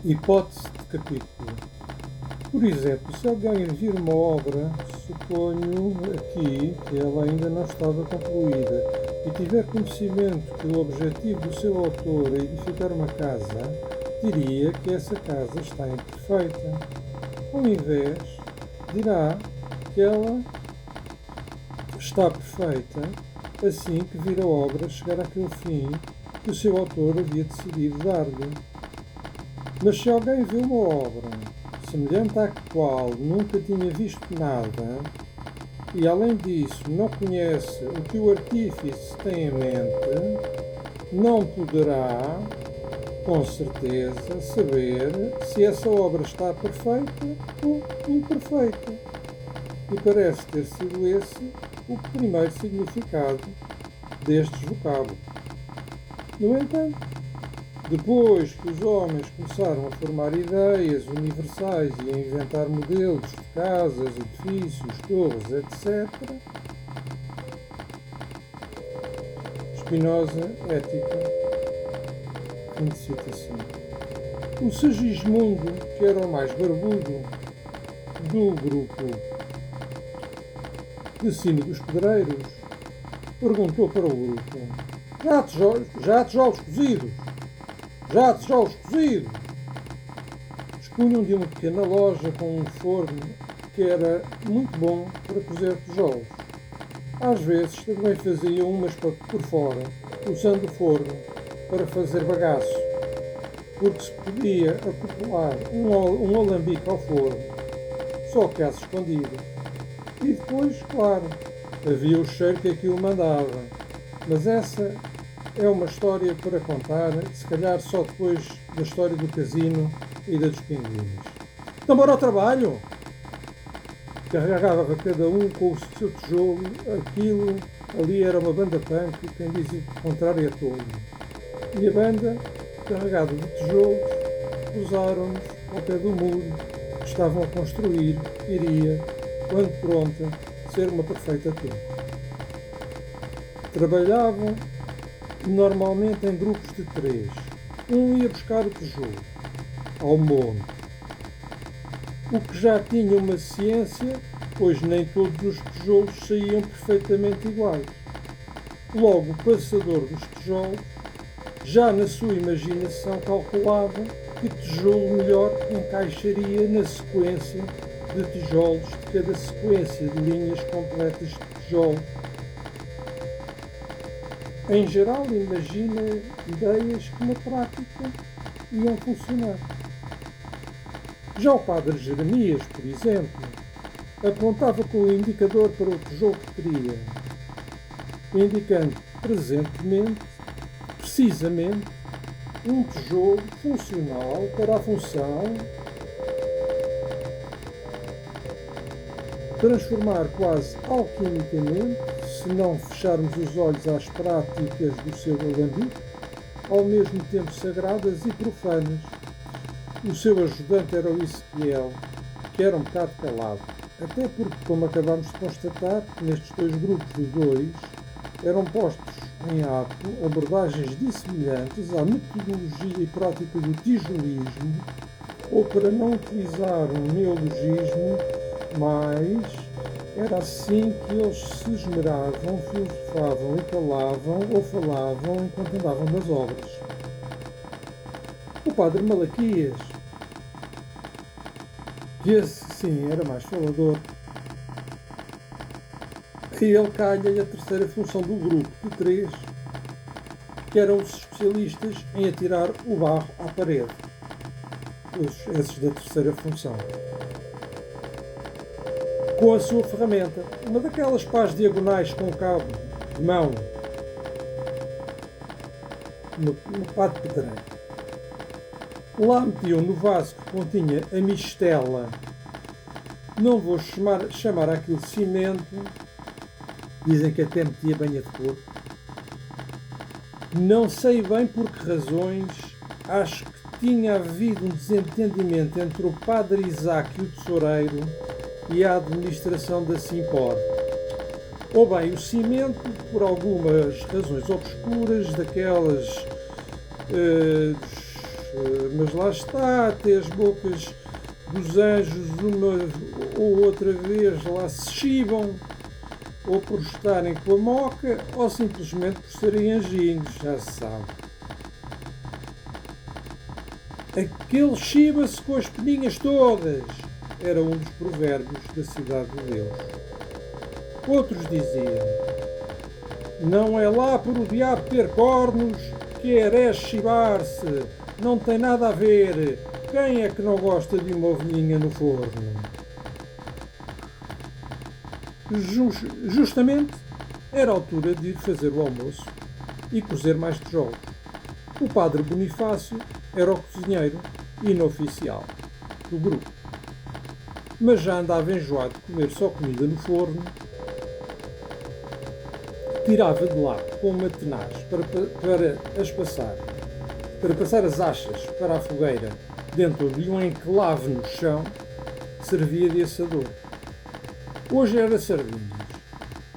Hipótese de capítulo. Por exemplo, se alguém vir uma obra, suponho aqui que ela ainda não estava concluída, e tiver conhecimento que o objetivo do seu autor é edificar uma casa, diria que essa casa está imperfeita. Ao invés, dirá que ela está perfeita assim que vir a obra chegar àquele fim que o seu autor havia decidido dar-lhe. Mas se alguém vê uma obra semelhante à qual nunca tinha visto nada e, além disso, não conhece o que o artífice tem em mente, não poderá, com certeza, saber se essa obra está perfeita ou imperfeita. E parece ter sido esse o primeiro significado destes vocábulos. No entanto, depois que os homens começaram a formar ideias universais e a inventar modelos de casas, edifícios, torres, etc., Spinoza, Ética, fim de citação. O Segismundo, que era o mais barbudo do grupo de cima dos pedreiros, perguntou para o grupo: Já há tijolos cozidos? Já há tijolos cozidos? Dispunham de uma pequena loja com um forno que era muito bom para cozer tijolos. Às vezes também faziam umas por fora, usando o forno para fazer bagaço, porque se podia acoplar um alambique ao forno, só que às escondidas. E depois, claro, havia o cheiro que aquilo mandava. Mas essa é uma história para contar, se calhar só depois da história do casino e da dos pinguins. Então bora ao trabalho! Carregava cada um com o seu tijolo, aquilo ali era uma banda punk, quem diz o contrário é tolo. E a banda, carregada de tijolos, cruzaram-nos ao pé do muro que estavam a construir, iria, quando pronta, ser uma perfeita torre. Trabalhavam normalmente em grupos de 3. Um ia buscar o tijolo ao monte, o que já tinha uma ciência, pois nem todos os tijolos saíam perfeitamente iguais. Logo, o passador dos tijolos, já na sua imaginação, calculava que tijolo melhor encaixaria na sequência de tijolos de cada sequência de linhas completas de tijolos. Em geral, imagina ideias que na prática iam funcionar. Já o padre Jeremias, por exemplo, apontava com o indicador para o tijolo que queria, indicando precisamente, um tijolo funcional para a função transformar quase alquimicamente, se não fecharmos os olhos às práticas do seu alambique, ao mesmo tempo sagradas e profanas. O seu ajudante era o Ezequiel, que era um bocado calado, até porque, como acabamos de constatar, nestes dois grupos de 2 eram postos em ato abordagens dissemelhantes à metodologia e prática do tijolismo, ou, para não utilizar um neologismo, mas era assim que eles se esmeravam, filosofavam e calavam ou falavam enquanto andavam nas obras. O padre Malaquias, que esse sim era mais falador, a ele calha a terceira função do grupo de 3, que eram os especialistas em atirar o barro à parede, esses da terceira função, com a sua ferramenta, uma daquelas pás diagonais com cabo de mão, no pá de pedreiro. Lá metiam no vaso que continha a mistela, não vou chamar aquilo cimento, dizem que até metia banha de porco. Não sei bem por que razões, acho que tinha havido um desentendimento entre o padre Isaac e o tesoureiro e a administração da Simpor. Ou bem, o cimento, por algumas razões obscuras, daquelas mas lá está, até as bocas dos anjos uma ou outra vez lá se chibam, ou por estarem com a moca, ou simplesmente por serem anjinhos, já se sabe. Aquele chiba-se com as peninhas todas, era um dos provérbios da cidade de Deus. Outros diziam, não é lá por o diabo ter cornos que é chibar-se, não tem nada a ver, quem é que não gosta de uma ovelhinha no forno? Justamente era a altura de ir fazer o almoço e cozer mais tijolos. O padre Bonifácio era o cozinheiro inoficial do grupo, mas já andava enjoado de comer só comida no forno. Tirava de lá com uma tenaz para passar as achas para a fogueira dentro de um enclave no chão, servia de assador. Hoje era sardinhas.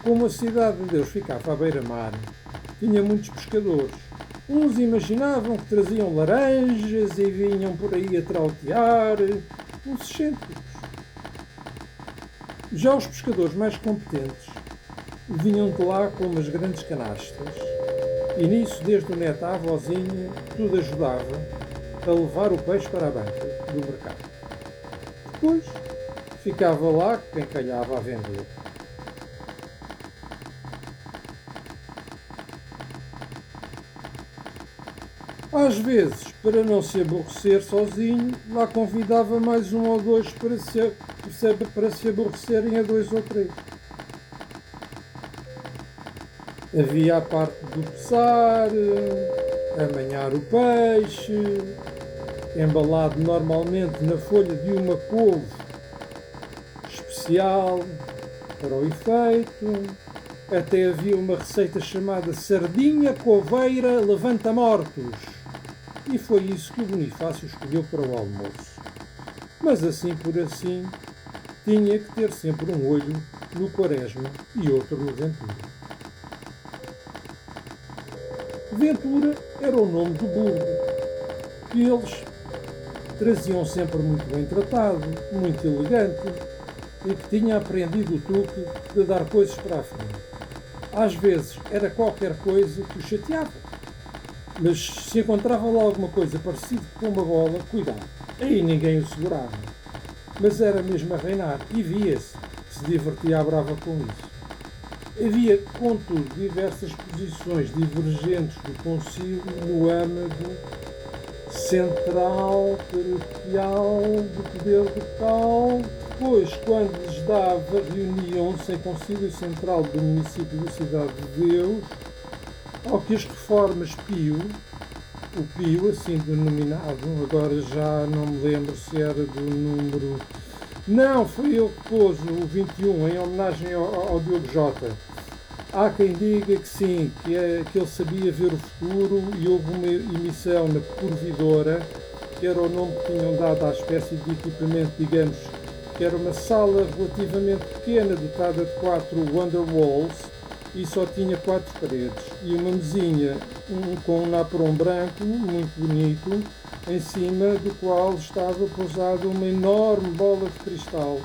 Como a cidade de Deus ficava à beira-mar, tinha muitos pescadores. Uns imaginavam que traziam laranjas e vinham por aí a trautear, uns excêntricos. Já os pescadores mais competentes vinham de lá com umas grandes canastas e nisso, desde o neto à avózinha, tudo ajudava a levar o peixe para a banca do mercado. Depois ficava lá quem calhava a vender. Às vezes, para não se aborrecer sozinho, lá convidava mais um ou dois para se aborrecerem a dois ou três. Havia a parte do pesar, amanhar o peixe, embalado normalmente na folha de uma couve especial para o efeito. Até havia uma receita chamada sardinha coveira levanta-mortos. E foi isso que o Bonifácio escolheu para o almoço. Mas assim por assim, tinha que ter sempre um olho no Quaresma e outro no Ventura. Ventura era o nome do burro, que eles traziam sempre muito bem tratado, muito elegante, e que tinha aprendido o truque de dar coisas para a frente. Às vezes era qualquer coisa que o chateava, mas se encontrava lá alguma coisa parecida com uma bola, cuidado, aí ninguém o segurava. Mas era mesmo a reinar, e via-se que se divertia à brava com isso. Havia, contudo, diversas posições divergentes do concílio no âmago central, paroquial, do poder local. Depois, quando lhes dava, reuniam-se em concílio central do município da Cidade de Deus, ao que as reformas Pio, o Pio, assim denominado, agora já não me lembro se era do número... Não, foi ele que pôs o 21 em homenagem ao Diogo Jota. Há quem diga que sim, que ele sabia ver o futuro e houve uma emissão na Porvidora, que era o nome que tinham dado à espécie de equipamento, digamos, que era uma sala relativamente pequena, dotada de 4 Wonderwalls e só tinha 4 paredes e uma mesinha com um napron branco, muito bonito, em cima do qual estava pousada uma enorme bola de cristal,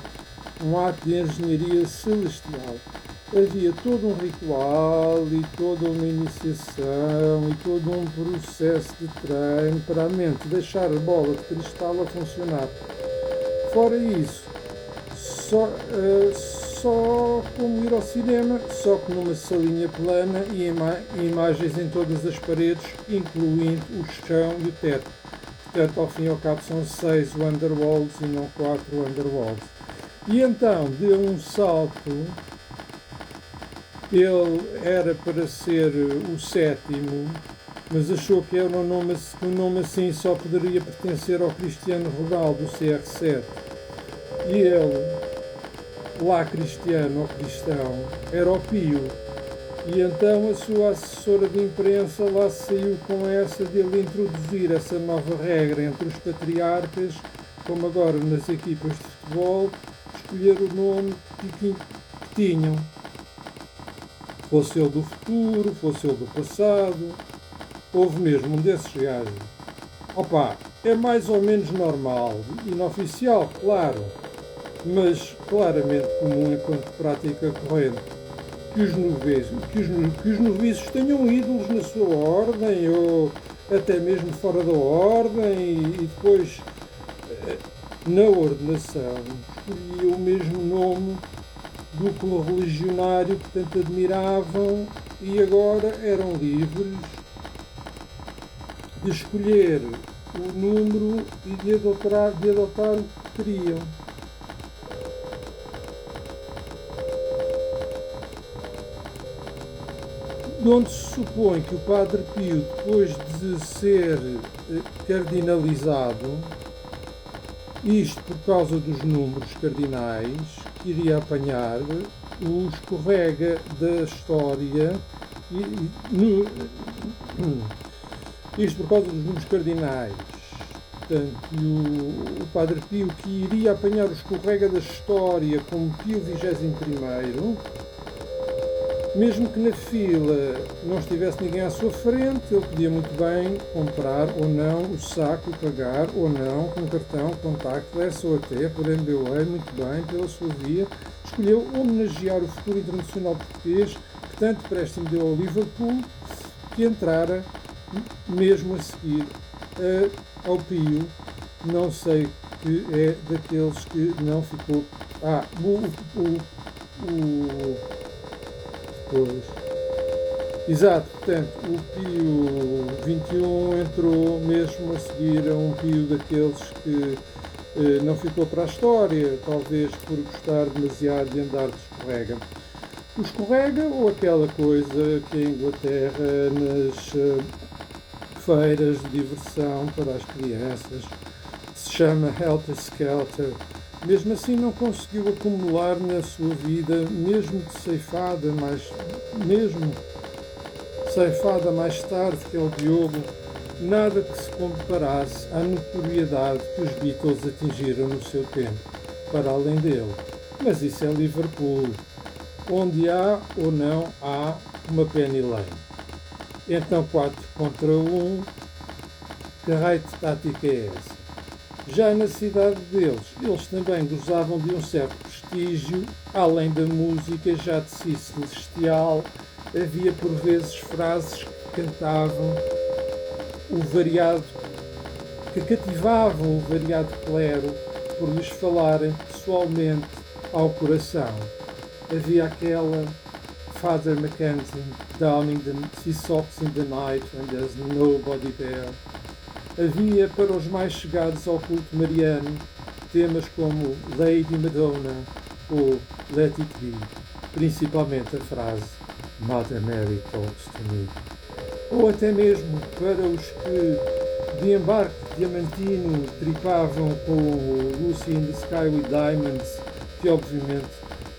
um ato de engenharia celestial. Havia todo um ritual e toda uma iniciação e todo um processo de treino para a mente deixar a bola de cristal a funcionar. Fora isso, só como ir ao cinema, só que numa salinha plana e imagens em todas as paredes, incluindo o chão e o teto. Portanto, ao fim e ao cabo, são 6 Wonderwalls e não 4 Wonderwalls. E então deu um salto. Ele era para ser o 7º, mas achou que era um nome assim só poderia pertencer ao Cristiano Ronaldo, do CR7. E ele, lá cristiano ou cristão, era o Pio. E então a sua assessora de imprensa lá saiu com essa de ele introduzir essa nova regra entre os patriarcas, como agora nas equipas de futebol, escolher o nome que tinham. Fosse ele do futuro, fosse ele do passado, houve mesmo um desses gajos. Opa, é mais ou menos normal, inoficial, claro, mas claramente comum enquanto prática corrente. Que os noviços tenham ídolos na sua ordem ou até mesmo fora da ordem e depois na ordenação escolhiam o mesmo nome do correligionário que tanto admiravam e agora eram livres de escolher o número e de adotar o que queriam. De onde se supõe que o Padre Pio, depois de ser cardinalizado, isto por causa dos números cardinais, que iria apanhar, o escorrega da história, isto por causa dos números cardinais, portanto, o Padre Pio que iria apanhar o escorrega da história como Pio XXI, mesmo que na fila não estivesse ninguém à sua frente, ele podia muito bem comprar ou não o saco e pagar ou não com cartão, contactless ou até por MBWay, muito bem, pela sua via. Escolheu homenagear o futuro internacional português que tanto empréstimo deu ao Liverpool, que entrara mesmo a seguir ao Pio. Não sei que é daqueles que não ficou... Pois. Exato, portanto, o Pio XXI entrou mesmo a seguir a um Pio daqueles que não ficou para a história, talvez por gostar demasiado de andar de escorrega. O escorrega ou aquela coisa que em Inglaterra nas feiras de diversão para as crianças se chama Helter Skelter. Mesmo assim não conseguiu acumular na sua vida, mesmo ceifada mais tarde que é o Diogo, nada que se comparasse à notoriedade que os Beatles atingiram no seu tempo, para além dele. Mas isso é Liverpool, onde há ou não há uma Penny Lane. Então 4 contra 1, que raio de tática é essa? Já na cidade deles, eles também gozavam de um certo prestígio, além da música já de si celestial, havia por vezes frases que cativavam o variado clero por lhes falarem pessoalmente ao coração. Havia aquela Father Mackenzie, down in the sea socks in the night when there's nobody there. Havia, para os mais chegados ao culto mariano, temas como Lady Madonna ou Let It Be, principalmente a frase Mother Mary talks to me. Ou até mesmo para os que de embarque diamantino tripavam com Lucy in the Sky with Diamonds, que obviamente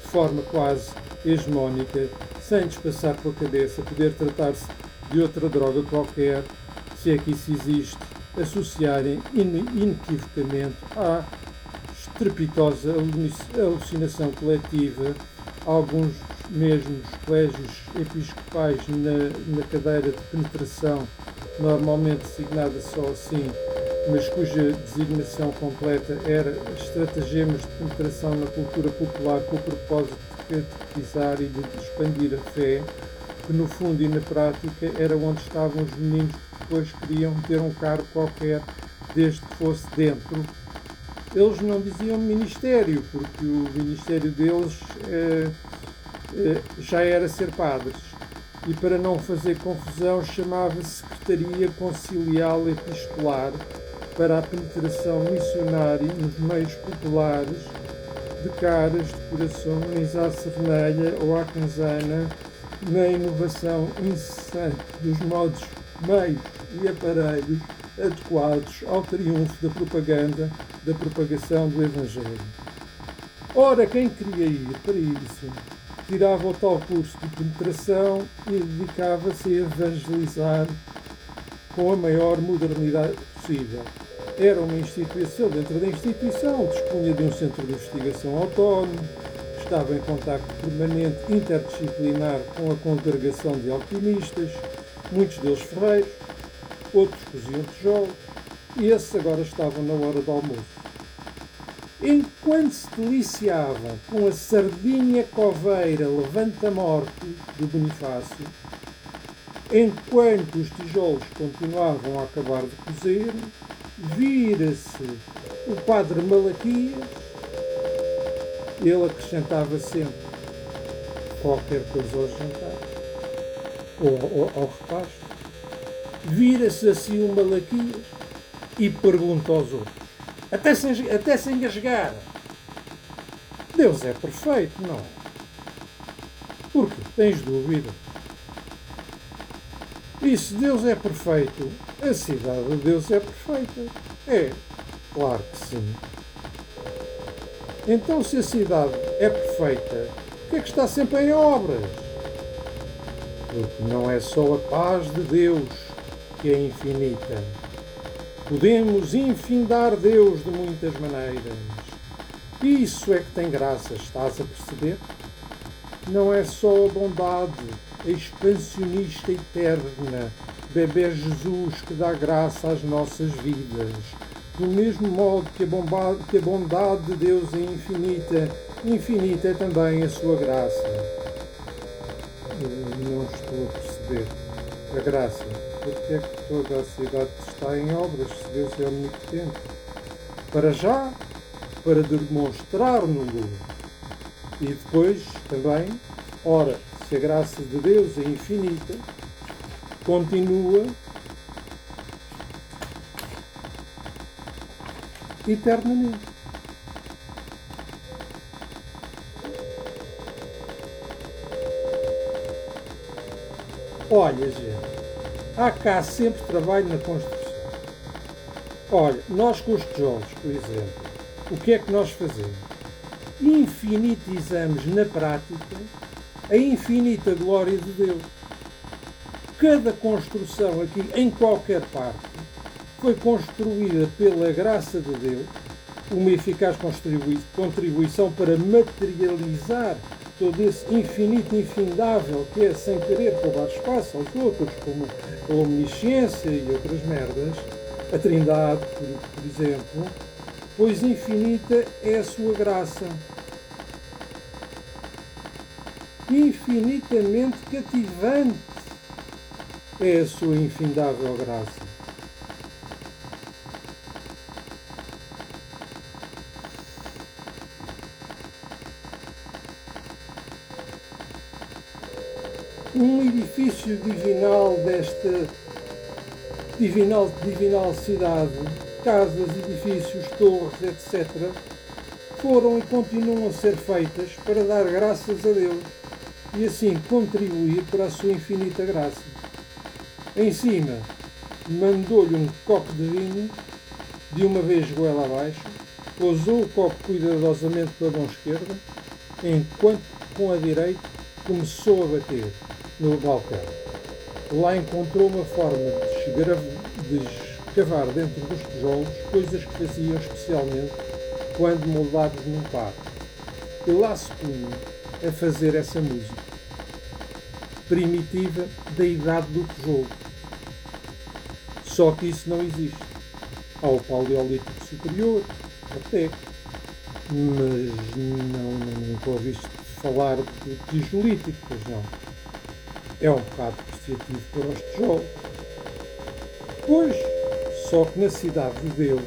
de forma quase hegemónica, sem lhes passar pela cabeça poder tratar-se de outra droga qualquer, se é que isso existe, associarem inequivocamente à estrepitosa alucinação coletiva, alguns mesmos colégios episcopais na cadeira de penetração, normalmente designada só assim, mas cuja designação completa era estratagemas de penetração na cultura popular com o propósito de catequizar e de expandir a fé, que no fundo e na prática era onde estavam os meninos que depois queriam ter um cargo qualquer, desde que fosse dentro. Eles não diziam ministério, porque o ministério deles já era ser padres. E para não fazer confusão, chamava-se Secretaria Conciliar Epistolar para a penetração missionária nos meios populares, de caras, de corações à serralha ou à canzana, na inovação incessante dos modos, meios e aparelhos adequados ao triunfo da propaganda, da propagação do Evangelho. Ora, quem queria ir para isso, tirava o tal curso de penetração e dedicava-se a evangelizar com a maior modernidade possível. Era uma instituição dentro da instituição, dispunha de um centro de investigação autónomo, estava em contacto permanente interdisciplinar com a congregação de alquimistas, muitos deles ferreiros, outros coziam tijolos, e esses agora estavam na hora do almoço. Enquanto se deliciavam com a sardinha coveira levanta-morte do Bonifácio, enquanto os tijolos continuavam a acabar de cozer, vira-se o padre Malaquias, ele acrescentava sempre qualquer coisa ao jantar, ou ao repasto, vira-se assim o Malaquias e pergunta aos outros, até se engasgar, Deus é perfeito, não é? Porque tens dúvida? E se Deus é perfeito, a cidade de Deus é perfeita. É, claro que sim. Então, se a cidade é perfeita, por que é que está sempre em obras? Porque não é só a paz de Deus que é infinita. Podemos infindar Deus de muitas maneiras. Isso é que tem graça, estás a perceber? Não é só a bondade, a expansionista eterna, bebê Jesus que dá graça às nossas vidas. Do mesmo modo que a bondade de Deus é infinita, infinita é também a sua graça. Eu não estou a perceber a graça. Porque é que toda a cidade está em obras, se Deus é omnipotente? Para já, para demonstrar-no-lo. E depois também, ora, se a graça de Deus é infinita, continua eternamente. Olha, gente, há cá sempre trabalho na construção. Olha, nós com os tijolos, por exemplo, o que é que nós fazemos? Infinitizamos na prática a infinita glória de Deus. Cada construção aqui, em qualquer parte, foi construída pela graça de Deus, uma eficaz contribuição para materializar todo esse infinito infindável que é sem querer roubar espaço aos outros, como a omnisciência e outras merdas, a Trindade, por exemplo, pois infinita é a sua graça. Infinitamente cativante é a sua infindável graça. Um edifício divinal desta divinal cidade, casas, edifícios, torres, etc., foram e continuam a ser feitas para dar graças a Deus e assim contribuir para a sua infinita graça. Em cima, mandou-lhe um copo de vinho, de uma vez goela abaixo, pousou o copo cuidadosamente pela mão esquerda, enquanto com a direita começou a bater no balcão. Lá encontrou uma forma de escavar dentro dos tijolos, coisas que faziam especialmente quando moldados num quarto. E lá se punha a fazer essa música primitiva da idade do tijolo. Só que isso não existe. Há o Paleolítico Superior, até, mas nunca ouviste falar de tijolítico, pois não. É um bocado apreciativo para os tijolos. Pois, só que na cidade de Deus,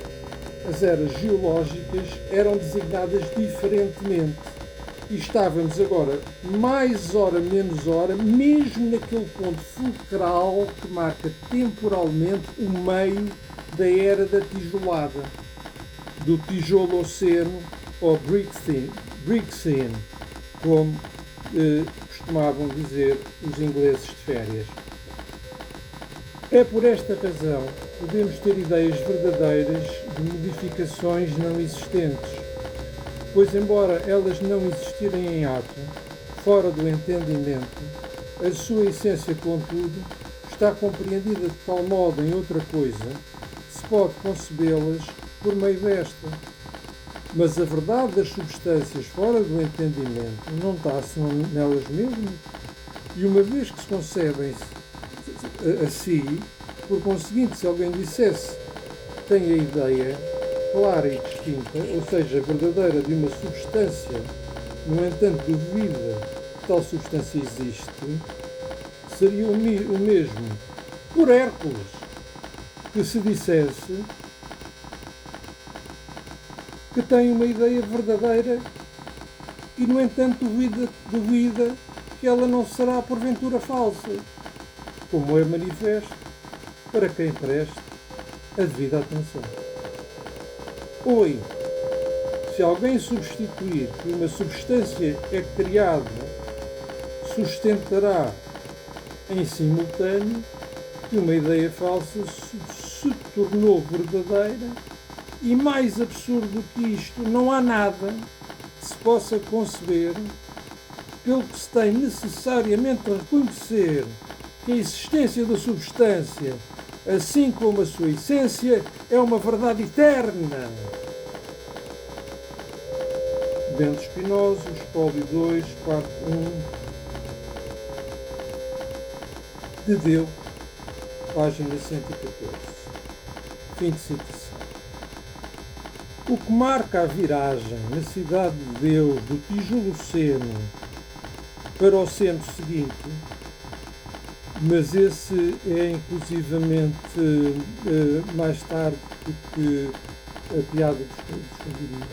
as eras geológicas eram designadas diferentemente. E estávamos agora, mais hora, menos hora, mesmo naquele ponto fulcral que marca temporalmente o meio da era da tijolada, do tijolo-oceno ou Brick-scene, como costumavam dizer os ingleses de férias. É por esta razão que podemos ter ideias verdadeiras de modificações não existentes, pois embora elas não existirem em ato, fora do entendimento, a sua essência, contudo, está compreendida de tal modo em outra coisa que se pode concebê-las por meio desta. Mas a verdade das substâncias fora do entendimento não está senão nelas mesmas, e uma vez que se concebem a si, por conseguinte, se alguém dissesse tem a ideia clara e distinta, ou seja, verdadeira, de uma substância, no entanto duvida que tal substância existe, seria o mesmo por Hércules que se dissesse que tem uma ideia verdadeira e, no entanto, duvida que ela não será porventura falsa, como é manifesto para quem preste a devida atenção. Oi, se alguém substituir que uma substância é criada, sustentará em simultâneo que uma ideia falsa se tornou verdadeira, e mais absurdo que isto não há nada que se possa conceber, pelo que se tem necessariamente a reconhecer que a existência da substância, assim como a sua essência, é uma verdade eterna. Bento Spinoza, Espólio 2, parte 1, de Deus, página 114. Fim de citação. O que marca a viragem na cidade de Deus do tijolo seno para o centro seguinte, mas esse é inclusivamente mais tarde do que a piada dos figurinhos.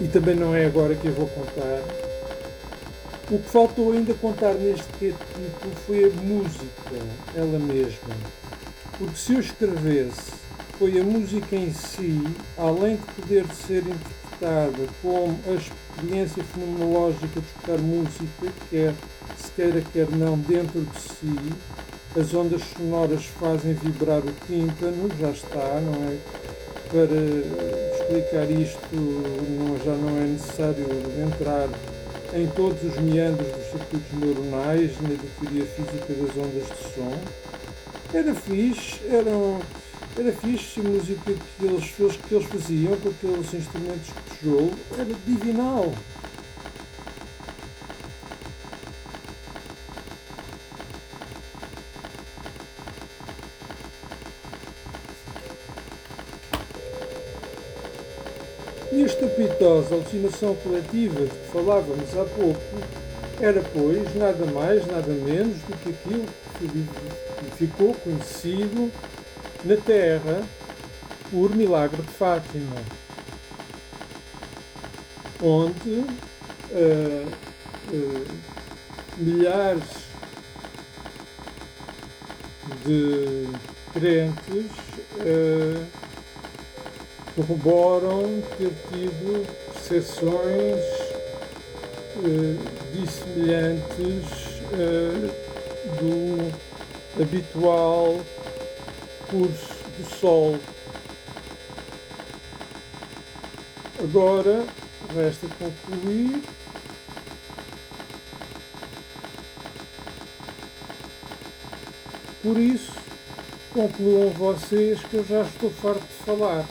E também não é agora que eu vou contar. O que faltou ainda contar neste capítulo foi a música, ela mesma. Porque se eu escrevesse, foi a música em si, além de poder ser interpretada como a experiência fenomenológica de escutar música, quer se queira, quer não, dentro de si, as ondas sonoras fazem vibrar o tímpano, já está, não é? Para explicar isto já não é necessário entrar em todos os meandros dos circuitos neuronais, na teoria física das ondas de som. Era fixe a música que eles faziam com aqueles instrumentos de tijolo, era divinal. E a estrepitosa alucinação coletiva de que falávamos há pouco era, pois, nada mais, nada menos do que aquilo que ficou conhecido na Terra por Milagre de Fátima, onde milhares de crentes corroboram ter tido percepções dissemelhantes do habitual curso do Sol. Agora resta concluir por isso concluam vocês que eu já estou farto de falar.